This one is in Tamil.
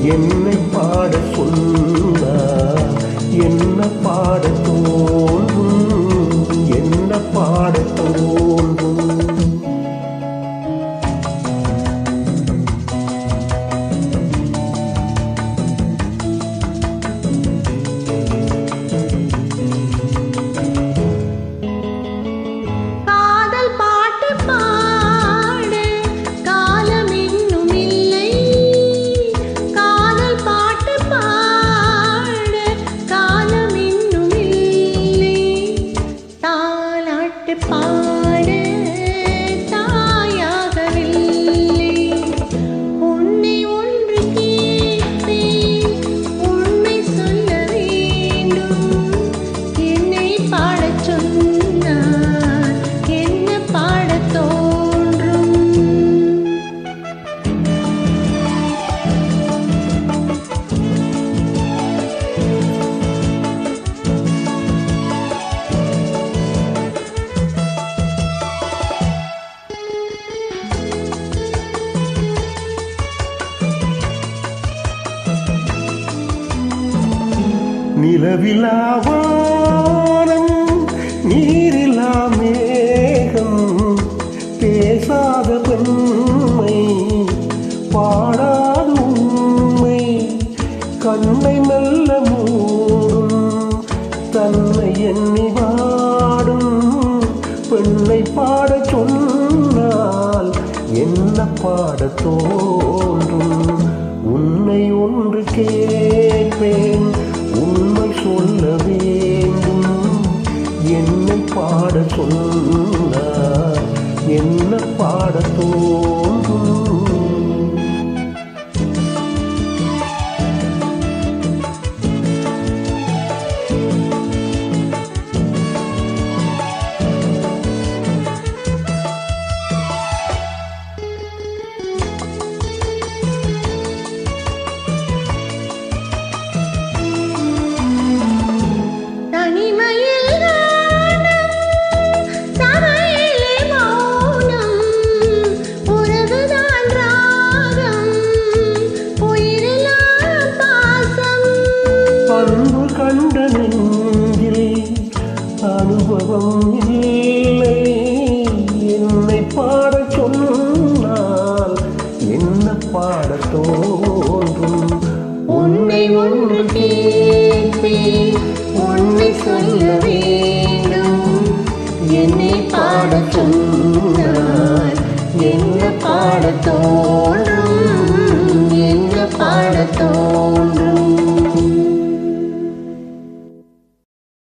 என்னை பாட சொன்னார் என்ன பாட தோன்றும் என்ன பாட தோன்றும். பாட தாயாகவில்லை உன்னை ஒன்று கேட்பேன் உண்மை சொல்ல வேண்டும் என்னை பாடச் சொன்னார் என்ன பாடத் தோன்றும். நிலவிலா வானம் நீரிலா மேகம் பேசாத பெண்மை பாடாத உண்மை கண்ணை மெல்ல மூடும் தன்னை எண்ணி வாடும் பெண்ணை பாடச் சொன்னால் என்ன பாடத் தோன்றும். உன்னை ஒன்று கேட்பேன் உண்மை சொல்ல வேண்டும் என்னை பாட சொன்னார் என்ன பாட தோன்றும். கண்ட நெஞ்சில் அனுபவம் இல்லை என்னை பாடச் சொன்னால் என்ன பாடத் தோன்றும். உன்னை ஒன்று கேட்பேன் உண்மை சொல்ல வேண்டும் என்னை பாடச் சொன்னால் என்ன பாடத் தோன்றும்.